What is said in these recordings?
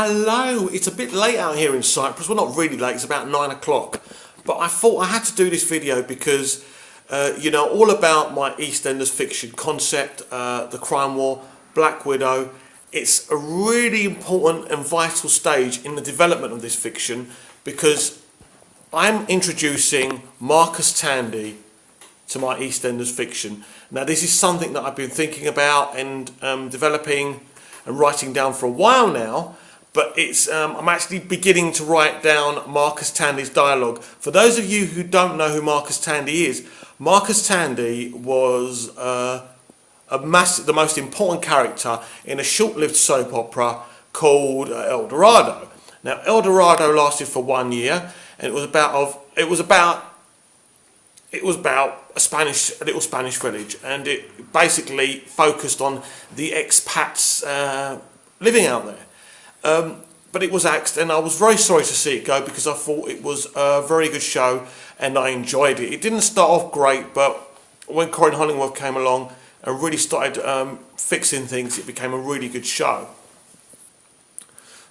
Hello, it's a bit late out here in Cyprus. Well, not really late, it's about 9 o'clock. But I thought I had to do this video because, all about my Eastenders fiction concept, the crime war, Black Widow. It's a really important and vital stage in the development of this fiction because I'm introducing Marcus Tandy to my Eastenders fiction. Now, this is something that I've been thinking about and developing and writing down for a while now. But I'm actually beginning to write down Marcus Tandy's dialogue. For those of you who don't know who Marcus Tandy is, Marcus Tandy was the most important character in a short-lived soap opera called El Dorado. Now, El Dorado lasted for 1 year, and it was about a little Spanish village, and it basically focused on the expats living out there. But it was axed, and I was very sorry to see it go because I thought it was a very good show and I enjoyed it. It didn't start off great, but when Corinne Hollingworth came along and really started fixing things, it became a really good show.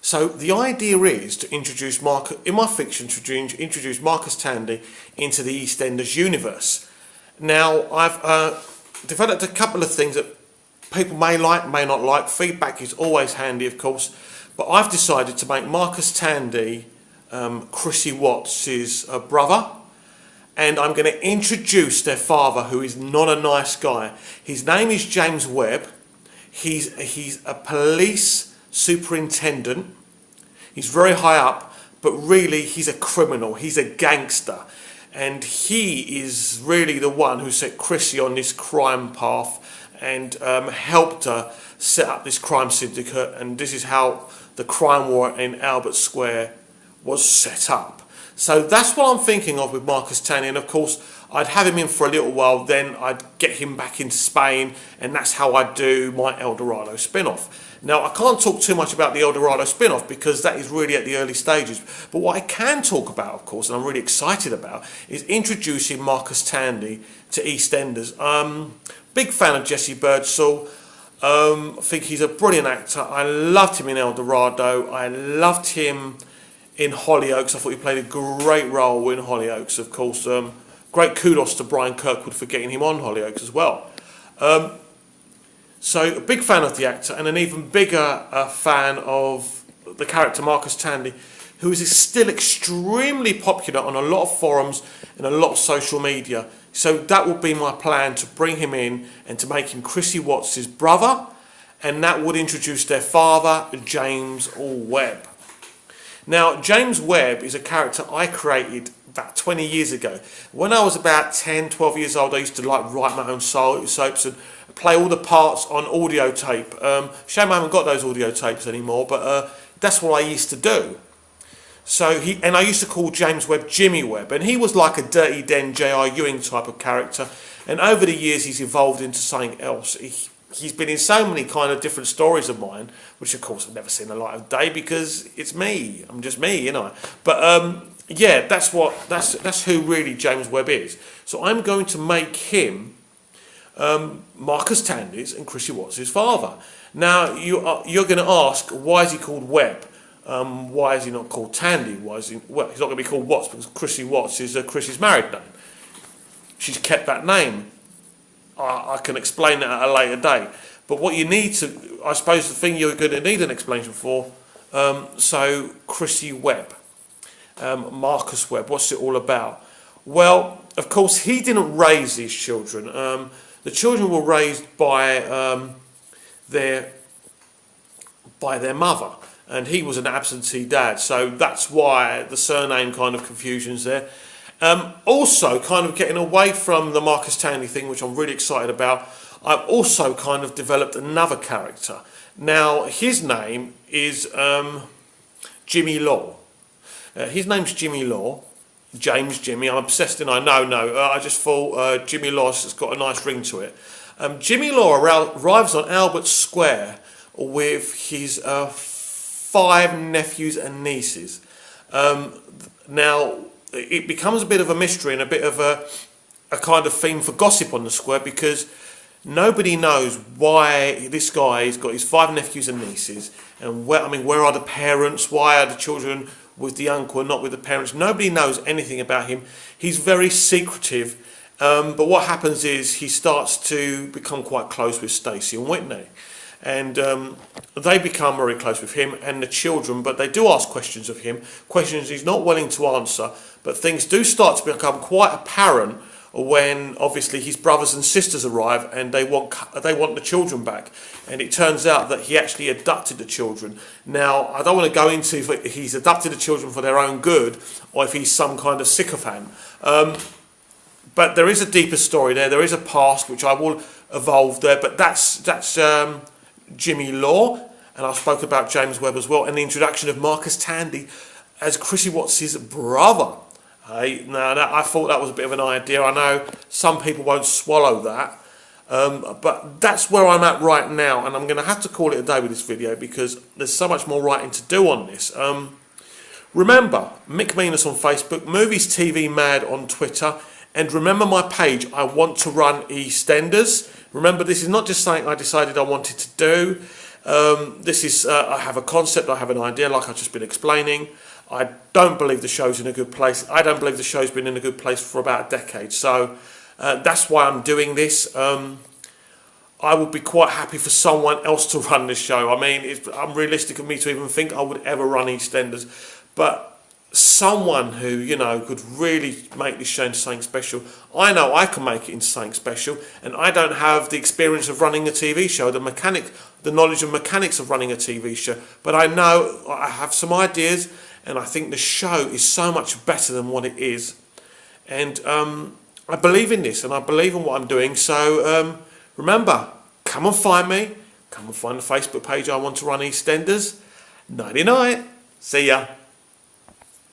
So the idea is to introduce in my fiction, to introduce Marcus Tandy into the Eastenders universe. Now, I've developed a couple of things that people may like, may not like. Feedback is always handy, of course. But I've decided to make Marcus Tandy Chrissy Watts' brother, and I'm going to introduce their father, who is not a nice guy. His name is James Webb. He's a police superintendent. He's very high up, but really he's a criminal. He's a gangster, and he is really the one who set Chrissy on this crime path and helped her set up this crime syndicate, and this is how the crime war in Albert Square was set up. So that's what I'm thinking of with Marcus Tandy, and of course I'd have him in for a little while, then I'd get him back into Spain, and that's how I do my El Dorado spin-off. Now, I can't talk too much about the El Dorado spin-off because that is really at the early stages, but what I can talk about, of course, and I'm really excited about, is introducing Marcus Tandy to EastEnders. Big fan of Jesse Birdsall. I think he's a brilliant actor. I loved him in El Dorado. I loved him in Hollyoaks. I thought he played a great role in Hollyoaks, of course. Great kudos to Brian Kirkwood for getting him on Hollyoaks as well. So a big fan of the actor, and an even bigger fan of the character Marcus Tandy, who is still extremely popular on a lot of forums and a lot of social media. So that would be my plan, to bring him in and to make him Chrissy Watts' brother, and that would introduce their father, James Webb. Now, James Webb is a character I created about 20 years ago. When I was about 10, 12 years old, I used to write my own soaps and play all the parts on audio tape. Shame I haven't got those audio tapes anymore, but that's what I used to do. So I used to call James Webb Jimmy Webb, and he was like a Dirty Den J.R. Ewing type of character, and over the years he's evolved into something else. He's been in so many kind of different stories of mine, which of course I've never seen the light of day because it's me. I'm just me, you know. But yeah, that's who really James Webb is. So I'm going to make him Marcus Tandy's and Chrissy Watts' father. Now you're going to ask, why is he called Webb? Why is he not called Tandy? He's not going to be called Watts because Chrissy Watts is Chrissy's married name. She's kept that name. I can explain that at a later date. But what you need to, I suppose the thing you're going to need an explanation for, so Chrissy Webb, Marcus Webb, what's it all about? Well, of course, he didn't raise these children. The children were raised by their mother. And he was an absentee dad, so that's why the surname kind of confusion's there. Also, kind of getting away from the Marcus Tandy thing, which I'm really excited about, I've also kind of developed another character. Now, his name is Jimmy Law. His name's Jimmy Law, James Jimmy. I'm obsessed, and I just thought Jimmy Law's got a nice ring to it. Jimmy Law arrives on Albert Square with his 5 nephews and nieces. Now, it becomes a bit of a mystery and a bit of a kind of theme for gossip on the square because Nobody knows why this guy has got his 5 nephews and nieces, and where are the parents? Why are the children with the uncle and not with the parents? Nobody knows anything about him. He's very secretive, but what happens is he starts to become quite close with Stacey and Whitney, and they become very close with him and the children, but they do ask questions of him, questions he's not willing to answer, but things do start to become quite apparent when obviously his brothers and sisters arrive and they want the children back, and it turns out that he actually abducted the children. Now, I don't want to go into if he's abducted the children for their own good or if he's some kind of sycophant, but there is a deeper story there. There is a past which I will evolve there, but that's Jimmy Law, and I spoke about James Webb as well, and the introduction of Marcus Tandy as Chrissy Watts' brother. Hey, now I thought that was a bit of an idea. I know some people won't swallow that, but that's where I'm at right now, and I'm going to have to call it a day with this video because there's so much more writing to do on this. Remember, Mick Venus on Facebook, Movies TV Mad on Twitter, and remember my page, I Want to Run Eastenders. Remember, this is not just something I decided I wanted to do. This is, I have a concept, I have an idea, like I've just been explaining. I don't believe the show's in a good place. I don't believe the show's been in a good place for about a decade. So that's why I'm doing this. I would be quite happy for someone else to run this show. I mean, it's unrealistic of me to even think I would ever run EastEnders. But someone who, you know, could really make this show into something special. I know I can make it into something special, and I don't have the experience of running a TV show, the knowledge and mechanics of running a TV show. But I know I have some ideas, and I think the show is so much better than what it is. And I believe in this, and I believe in what I'm doing. So remember, come and find me. Come and find the Facebook page I Want to Run EastEnders. Nighty night. See ya.